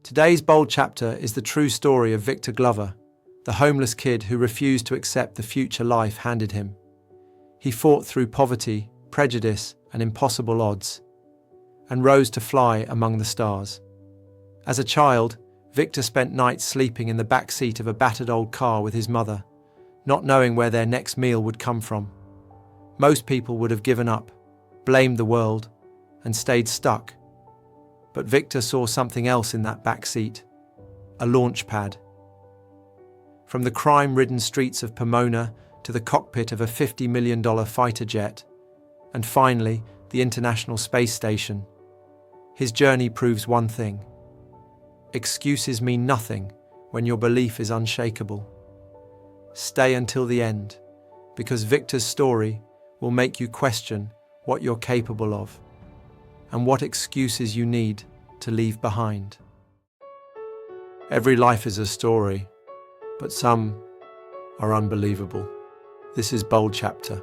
Today's bold chapter is the true story of Victor Glover, the homeless kid who refused to accept the future life handed him. He fought through poverty, prejudice, and impossible odds, and rose to fly among the stars. As a child, Victor spent nights sleeping in the back seat of a battered old car with his mother, not knowing where their next meal would come from. Most people would have given up, blamed the world, and stayed stuck. But Victor saw something else in that back seat, a launch pad. From the crime-ridden streets of Pomona to the cockpit of a $50 million fighter jet, and finally, the International Space Station, his journey proves one thing. Excuses mean nothing when your belief is unshakable. Stay until the end, because Victor's story will make you question what you're capable of and what excuses you need to leave behind. Every life is a story, but some are unbelievable. This is Bold Chapter.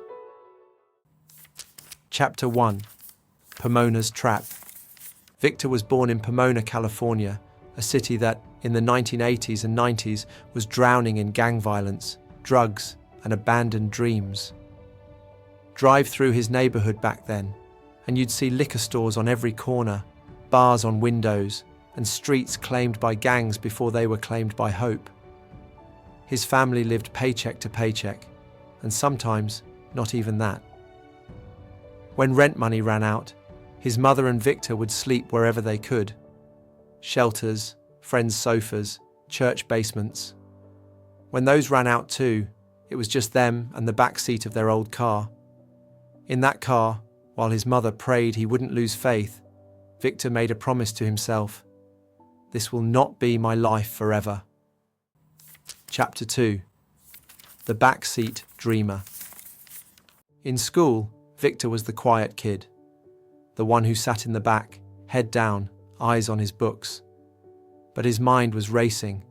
Chapter 1. Pomona's Trap. Victor was born in Pomona, California, a city that, in the 1980s and 90s, was drowning in gang violence, drugs, and abandoned dreams. Drive through his neighborhood back then, and you'd see liquor stores on every corner, bars on windows, and streets claimed by gangs before they were claimed by hope. His family lived paycheck to paycheck, and sometimes not even that. When rent money ran out, his mother and Victor would sleep wherever they could. Shelters, friends' sofas, church basements. When those ran out too, it was just them and the back seat of their old car. In that car, while his mother prayed he wouldn't lose faith, Victor made a promise to himself. This will not be my life forever. Chapter 2. The Backseat Dreamer. In school, Victor was the quiet kid, the one who sat in the back, head down, eyes on his books. But his mind was racing,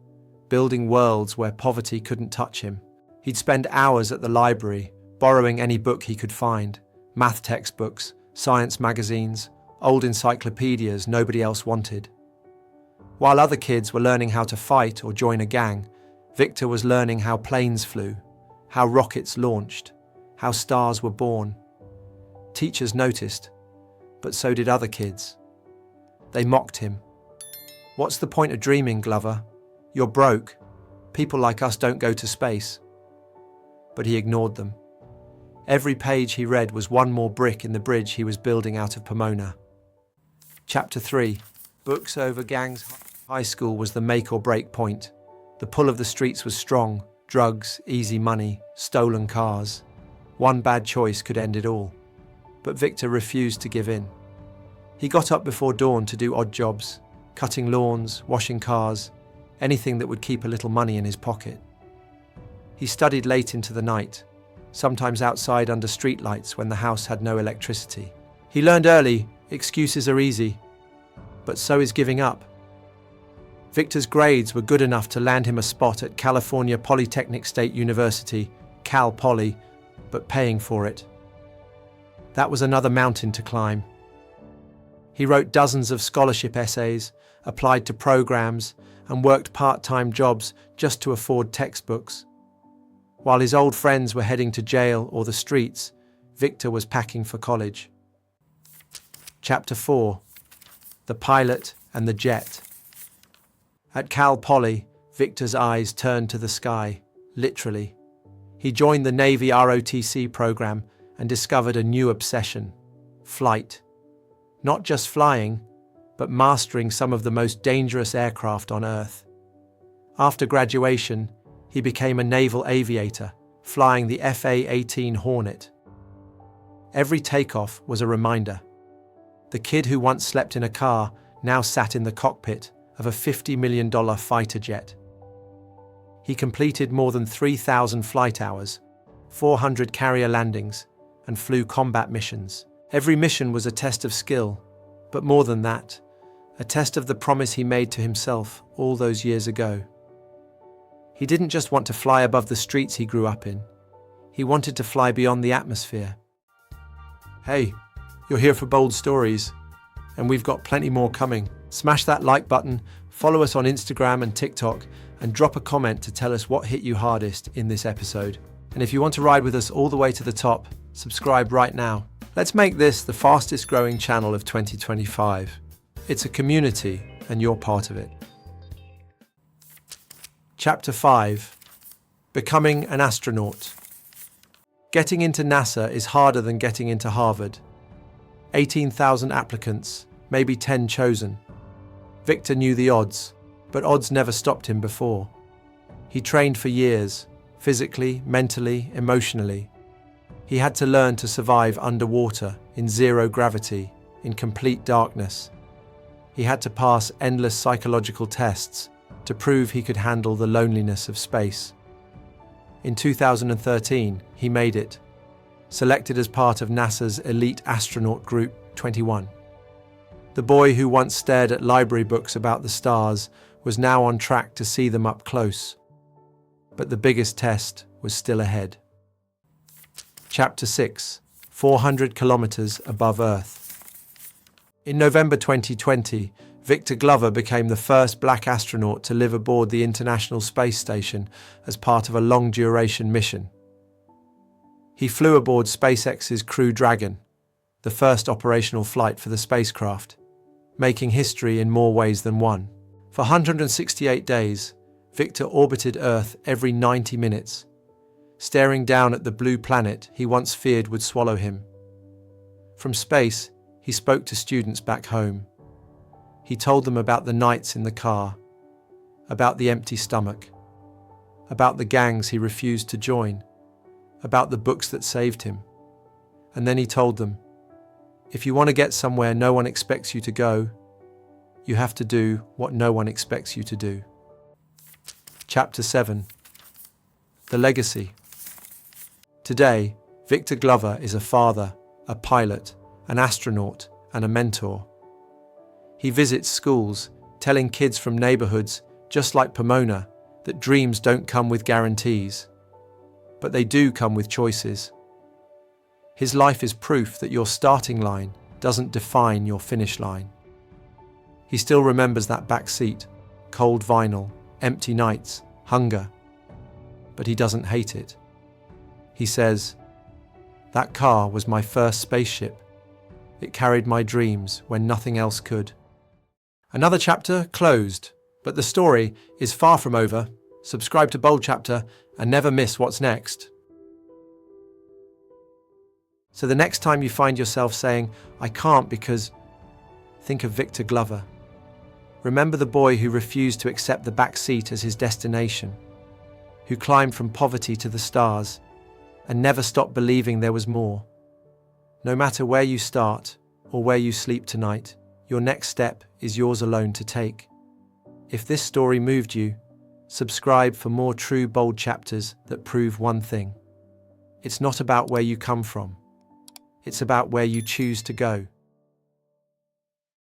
building worlds where poverty couldn't touch him. He'd spend hours at the library, borrowing any book he could find, math textbooks, science magazines, old encyclopedias nobody else wanted. While other kids were learning how to fight or join a gang, Victor was learning how planes flew, how rockets launched, how stars were born. Teachers noticed, but so did other kids. They mocked him. "What's the point of dreaming, Glover? You're broke. People like us don't go to space." But he ignored them. Every page he read was one more brick in the bridge he was building out of Pomona. Chapter 3. Books over gangs. High school was the make or break point. The pull of the streets was strong. Drugs, easy money, stolen cars. One bad choice could end it all. But Victor refused to give in. He got up before dawn to do odd jobs, cutting lawns, washing cars, anything that would keep a little money in his pocket. He studied late into the night, sometimes outside under streetlights when the house had no electricity. He learned early, excuses are easy, but so is giving up. Victor's grades were good enough to land him a spot at California Polytechnic State University, Cal Poly, but paying for it. That was another mountain to climb. He wrote dozens of scholarship essays, applied to programs, and worked part-time jobs just to afford textbooks. While his old friends were heading to jail or the streets, Victor was packing for college. Chapter 4. The Pilot and the Jet. At Cal Poly, Victor's eyes turned to the sky, literally. He joined the Navy ROTC program and discovered a new obsession: flight. Not just flying, but mastering some of the most dangerous aircraft on Earth. After graduation, he became a naval aviator, flying the FA-18 Hornet. Every takeoff was a reminder. The kid who once slept in a car now sat in the cockpit of a $50 million fighter jet. He completed more than 3,000 flight hours, 400 carrier landings, and flew combat missions. Every mission was a test of skill, but more than that, a test of the promise he made to himself all those years ago. He didn't just want to fly above the streets he grew up in. He wanted to fly beyond the atmosphere. Hey, you're here for bold stories, and we've got plenty more coming. Smash that like button, Follow us on Instagram and TikTok and drop a comment to tell us what hit you hardest in this episode. And if you want to ride with us all the way to the top, subscribe right now. Let's make this the fastest growing channel of 2025. It's a community and you're part of it. Chapter 5. Becoming an Astronaut. Getting into NASA is harder than getting into Harvard. 18,000 applicants, maybe 10 chosen. Victor knew the odds, but odds never stopped him before. He trained for years, physically, mentally, emotionally. He had to learn to survive underwater, in zero gravity, in complete darkness. He had to pass endless psychological tests to prove he could handle the loneliness of space. In 2013, he made it, selected as part of NASA's elite astronaut group 21. The boy who once stared at library books about the stars was now on track to see them up close. But the biggest test was still ahead. Chapter 6. 400 kilometers above Earth. In November 2020, Victor Glover became the first black astronaut to live aboard the International Space Station as part of a long-duration mission. He flew aboard SpaceX's Crew Dragon, the first operational flight for the spacecraft, making history in more ways than one. For 168 days, Victor orbited Earth every 90 minutes, staring down at the blue planet he once feared would swallow him. From space, he spoke to students back home. He told them about the nights in the car, about the empty stomach, about the gangs he refused to join, about the books that saved him. And then he told them, if you want to get somewhere no one expects you to go, you have to do what no one expects you to do. Chapter 7. The Legacy. Today, Victor Glover is a father, a pilot, an astronaut, and a mentor. He visits schools, telling kids from neighborhoods, just like Pomona, that dreams don't come with guarantees, but they do come with choices. His life is proof that your starting line doesn't define your finish line. He still remembers that back seat, cold vinyl, empty nights, hunger, but he doesn't hate it. He says, "That car was my first spaceship. It carried my dreams when nothing else could." Another chapter closed, but the story is far from over. Subscribe to Bold Chapter and never miss what's next. So the next time you find yourself saying, "I can't because," think of Victor Glover. Remember the boy who refused to accept the back seat as his destination, who climbed from poverty to the stars and never stopped believing there was more. No matter where you start or where you sleep tonight, your next step is yours alone to take. If this story moved you, subscribe for more true bold chapters that prove one thing. It's not about where you come from. It's about where you choose to go.